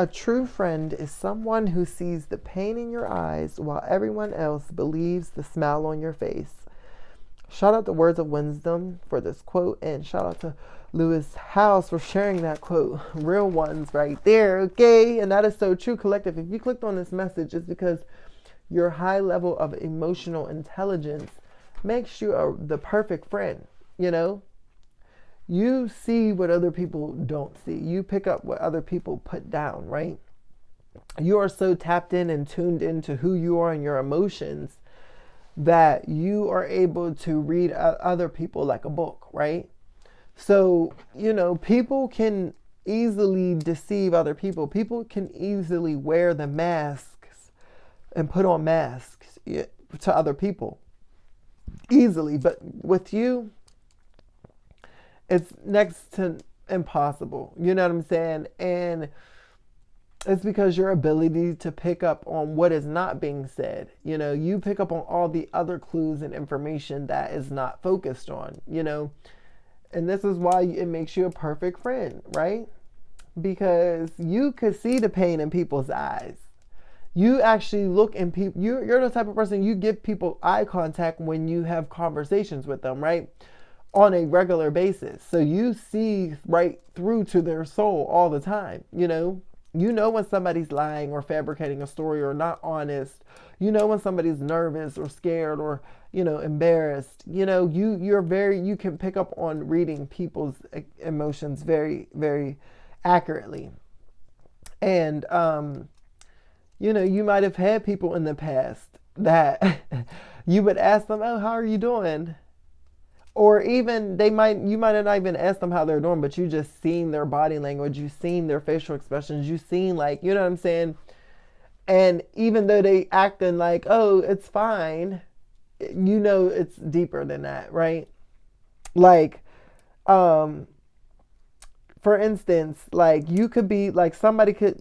A true friend is someone who sees the pain in your eyes while everyone else believes the smile on your face. Shout out to Words of Wisdom for this quote, and shout out to Lewis House for sharing that quote. Real ones right there, okay? And that is so true, collective. If you clicked on this message, it's because your high level of emotional intelligence makes you the perfect friend, you know? You see what other people don't see. You pick up what other people put down, right? You are so tapped in and tuned into who you are and your emotions that you are able to read other people like a book, right? So, people can easily deceive other people. People can easily wear the masks and put on masks to other people easily. But with you, it's next to impossible. You know what I'm saying? And it's because your ability to pick up on what is not being said. You pick up on all the other clues and information that is not focused on, And this is why it makes you a perfect friend, right? Because you could see the pain in people's eyes. You actually look in people. You're the type of person, you give people eye contact when you have conversations with them, right? On a regular basis. So you see right through to their soul all the time, You know when somebody's lying or fabricating a story or not honest. You know when somebody's nervous or scared or, embarrassed. You can pick up on reading people's emotions very, very accurately. And, you might have had people in the past that you would ask them, oh, how are you doing? Or even you might not even ask them how they're doing, but you just seen their body language, you seen their facial expressions, you seen you know what I'm saying? And even though they acting like, oh, it's fine, it's deeper than that, right? Like, for instance, you could be somebody that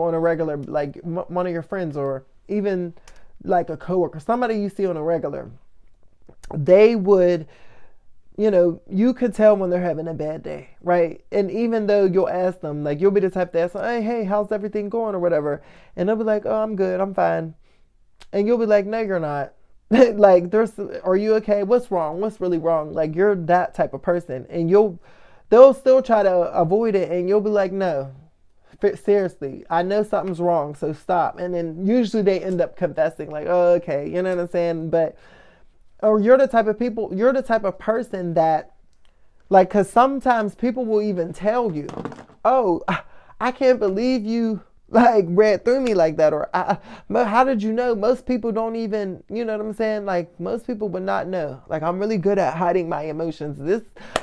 on a regular, one of your friends or even a coworker, somebody you see on a regular. They would, you could tell when they're having a bad day, right? And even though you'll ask them, you'll be the type to ask them, hey, how's everything going or whatever? And they'll be like, oh, I'm good, I'm fine. And you'll be like, no, you're not. Are you okay? What's wrong? What's really wrong? You're that type of person. And they'll still try to avoid it. And you'll be like, no, seriously, I know something's wrong, so stop. And then usually they end up confessing, oh, okay, you know what I'm saying? Or you're the type of person that, because sometimes people will even tell you, oh, I can't believe you, read through me like that. Or, how did you know? Most people don't even, you know what I'm saying? Most people would not know. I'm really good at hiding my emotions.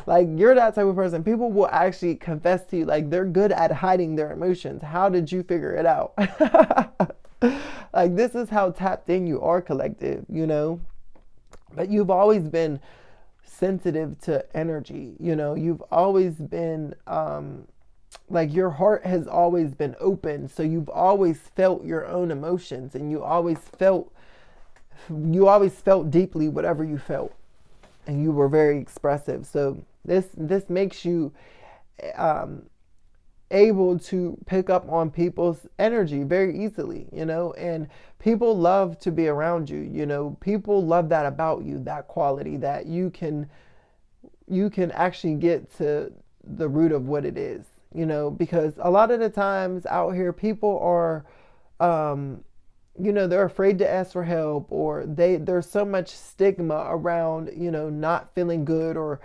You're that type of person. People will actually confess to you, they're good at hiding their emotions. How did you figure it out? This is how tapped in you are, collective, But you've always been sensitive to energy, you've always been, your heart has always been open. So you've always felt your own emotions, and you always felt deeply whatever you felt, and you were very expressive. So this makes you, able to pick up on people's energy very easily, and people love to be around you, people love that about you, that quality that you can actually get to the root of what it is, because a lot of the times out here people are, they're afraid to ask for help, or there's so much stigma around, not feeling good, or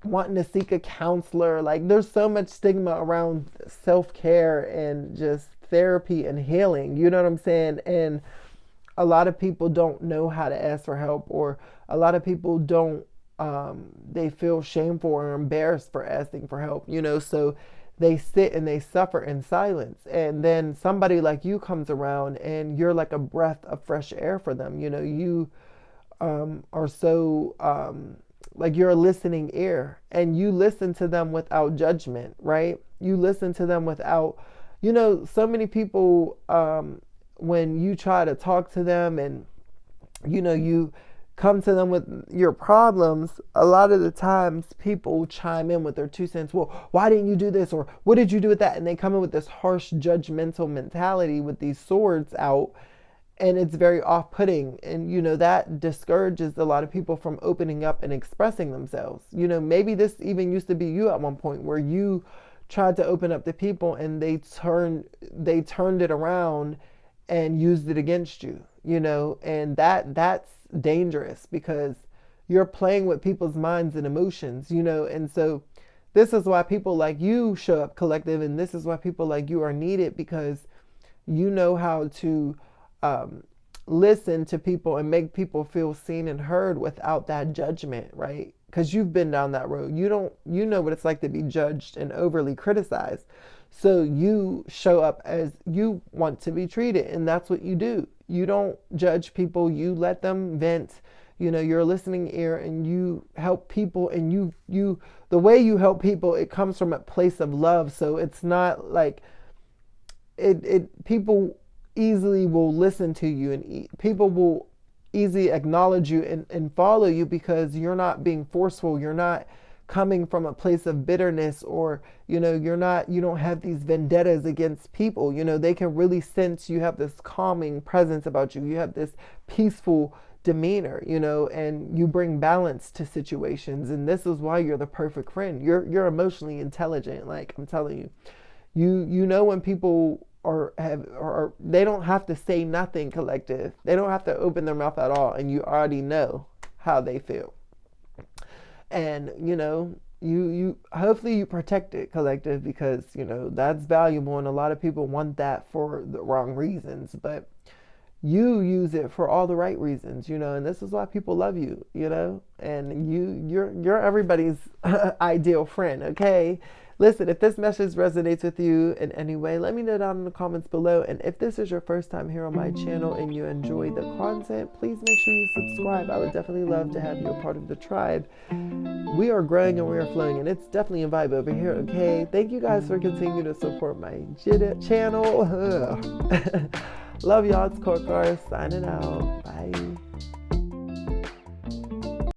wanting to seek a counselor. There's so much stigma around self-care and just therapy and healing, you know what I'm saying? And a lot of people don't know how to ask for help, or a lot of people don't, they feel shameful or embarrassed for asking for help, so they sit and they suffer in silence. And then somebody like you comes around and you're like a breath of fresh air for them. You are so, you're a listening ear, and you listen to them without judgment, right? You listen to them without, so many people, when you try to talk to them and, you come to them with your problems, a lot of the times people chime in with their 2 cents. Well, why didn't you do this? Or what did you do with that? And they come in with this harsh, judgmental mentality with these swords out. And it's very off putting. And, that discourages a lot of people from opening up and expressing themselves. Maybe this even used to be you at one point where you tried to open up to people and they turned it around and used it against you, and that's dangerous because you're playing with people's minds and emotions, and so this is why people like you show up collective, and this is why people like you are needed, because you know how to listen to people and make people feel seen and heard without that judgment, right? Because you've been down that road. You know what it's like to be judged and overly criticized. So you show up as you want to be treated, and that's what you do. You don't judge people. You let them vent. You're a listening ear, and you help people, and you the way you help people, it comes from a place of love. So it's not like people easily will listen to you, and people will easily acknowledge you and follow you because you're not being forceful. You're not coming from a place of bitterness, or you don't have these vendettas against people. They can really sense you have this calming presence about you. You have this peaceful demeanor, and you bring balance to situations, and this is why you're the perfect friend. You're emotionally intelligent. Like, I'm telling you, you know when people or they don't have to say nothing, collective. They don't have to open their mouth at all, and you already know how they feel. And you hopefully you protect it, collective, because that's valuable, and a lot of people want that for the wrong reasons, but you use it for all the right reasons, and this is why people love you, and you're everybody's ideal friend. Okay, listen, if this message resonates with you in any way, let me know down in the comments below. And if this is your first time here on my channel and you enjoy the content, please make sure you subscribe. I would definitely love to have you a part of the tribe. We are growing and we are flowing, and it's definitely a vibe over here. Okay, thank you guys for continuing to support my channel. Love y'all. It's Karkar signing out. Bye.